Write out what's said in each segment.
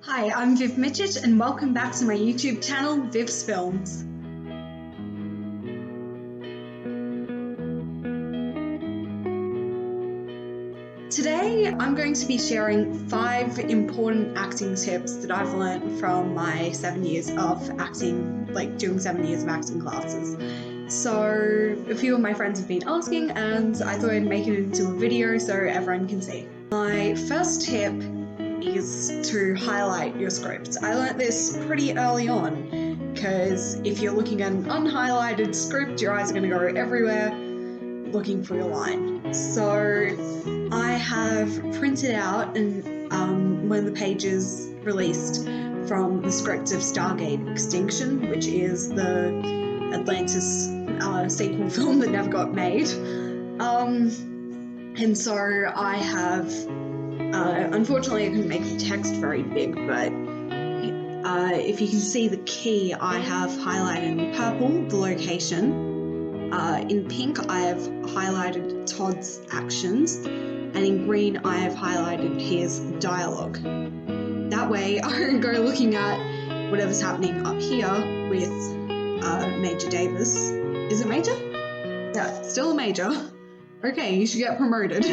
Hi, I'm Viv Mitchett and welcome back to my YouTube channel, Viv's Films. Today I'm going to be sharing 5 important acting tips that I've learned from my 7 years of acting, doing 7 years of acting classes. So a few of my friends have been asking and I thought I'd make it into a video so everyone can see. My first tip is to highlight your script. I learnt this pretty early on because if you're looking at an unhighlighted script, your eyes are going to go everywhere looking for your line. So I have printed out one of the pages released from the script of Stargate Extinction, which is the Atlantis sequel film that never got made. And so I have unfortunately, I couldn't make the text very big, but if you can see the key, I have highlighted in purple the location. In pink, I have highlighted Todd's actions, and in green, I have highlighted his dialogue. That way, I can go looking at whatever's happening up here with Major Davis. Is it Major? Yeah, still a Major. Okay, you should get promoted.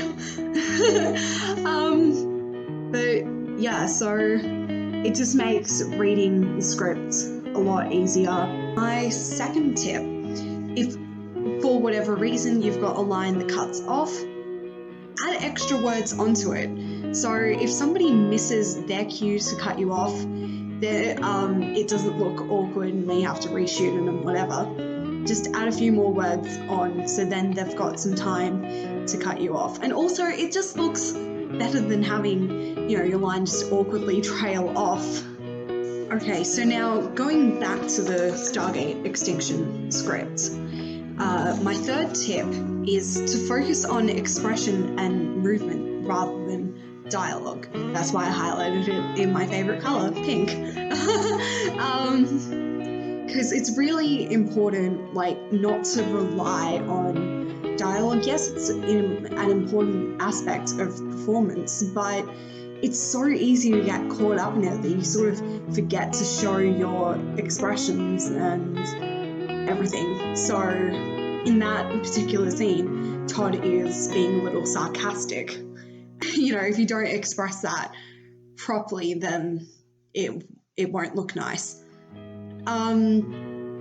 But yeah, so it just makes reading the script a lot easier. My second tip, if for whatever reason you've got a line that cuts off, add extra words onto it. So if somebody misses their cue to cut you off, it doesn't look awkward and they have to reshoot it and whatever. Just add a few more words on so then they've got some time to cut you off. And also it just looks better than having, your line just awkwardly trail off. Okay, so now going back to the Stargate Extinction script, my third tip is to focus on expression and movement rather than dialogue. That's why I highlighted it in my favorite color, pink. Because it's really important, not to rely on dialogue. Yes, it's an important aspect of performance, but it's so easy to get caught up in it that you sort of forget to show your expressions and everything. So in that particular scene, Todd is being a little sarcastic. If you don't express that properly, then it won't look nice.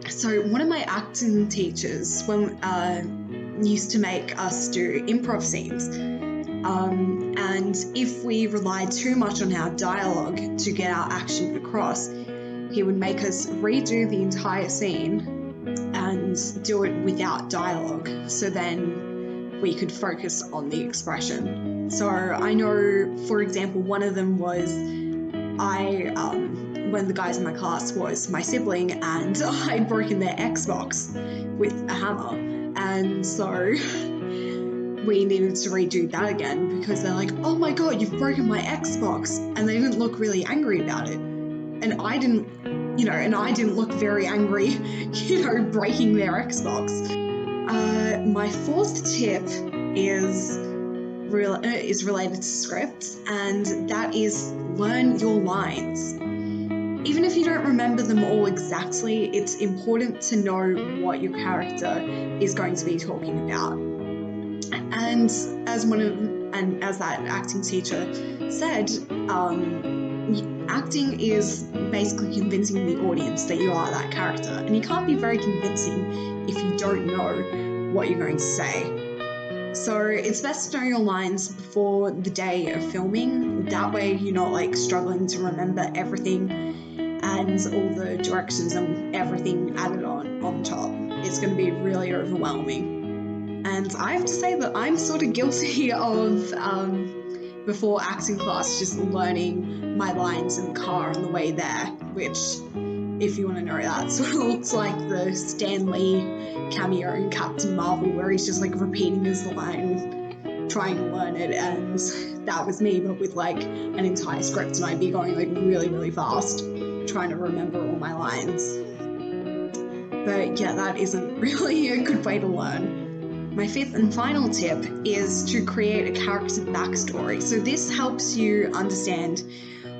So one of my acting teachers used to make us do improv scenes. And if we relied too much on our dialogue to get our action across, he would make us redo the entire scene and do it without dialogue. So then we could focus on the expression. So I know, for example, one of them was one of the guys in my class was my sibling and I'd broken their Xbox with a hammer, and so we needed to redo that again because they're like, oh my god, you've broken my Xbox, and they didn't look really angry about it, and I didn't look very angry, breaking their Xbox. My fourth tip is related to scripts, and that is learn your lines. Even if you don't remember them all exactly, it's important to know what your character is going to be talking about. And as that acting teacher said, acting is basically convincing the audience that you are that character, and you can't be very convincing if you don't know what you're going to say. So it's best to know your lines before the day of filming. That way you're not struggling to remember everything and all the directions and everything added on top. It's going to be really overwhelming. And I have to say that I'm sort of guilty of, before acting class, just learning my lines in the car on the way there, which, if you want to know, that sort of looks like the Stan Lee cameo in Captain Marvel, where he's just repeating his line, trying to learn it, and that was me, but with an entire script, and I'd be going really, really fast, trying to remember all my lines. But yeah, that isn't really a good way to learn. My fifth and final tip is to create a character backstory. So this helps you understand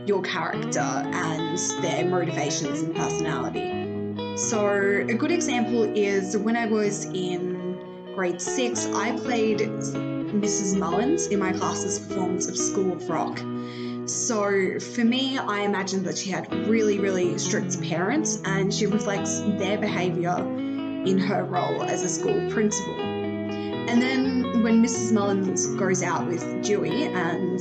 your character and their motivations and personality. So a good example is when I was in grade 6, I played Mrs. Mullins in my class's performance of School of Rock. So for me, I imagined that she had really, really strict parents, and she reflects their behaviour in her role as a school principal. And then when Mrs. Mullins goes out with Dewey, and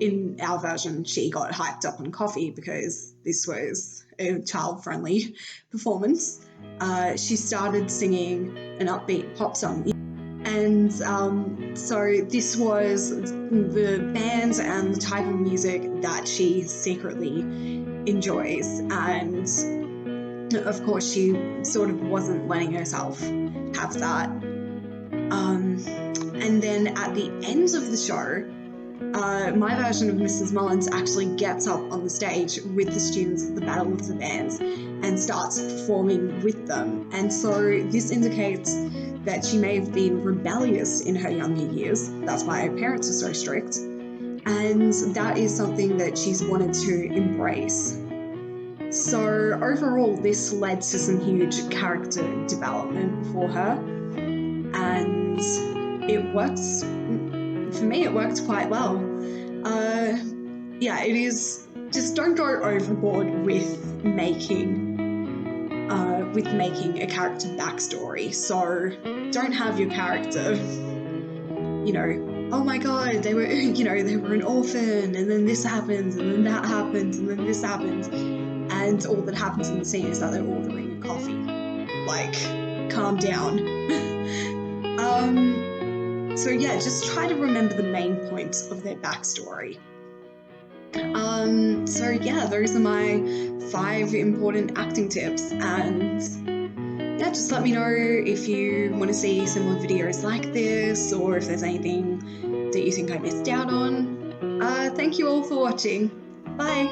in our version, she got hyped up on coffee because this was a child-friendly performance, she started singing an upbeat pop song. And so this was the band and the type of music that she secretly enjoys. And of course, she sort of wasn't letting herself have that. And then at the end of the show, my version of Mrs. Mullins actually gets up on the stage with the students at the Battle of the Bands and starts performing with them. And so this indicates that she may have been rebellious in her younger years. That's why her parents are so strict. And that is something that she's wanted to embrace. So overall, this led to some huge character development for her. And it works, for me, it worked quite well. Yeah, it is, just don't go overboard with making a character backstory. So don't have your character, oh my god, they were an orphan, and then this happens, and then that happens, and then this happens, and all that happens in the scene is that they're ordering a coffee. Like, calm down. So yeah, just try to remember the main points of their backstory. So yeah, those are my 5 important acting tips, and yeah, just let me know if you want to see similar videos like this, or if there's anything that you think I missed out on. Thank you all for watching. Bye!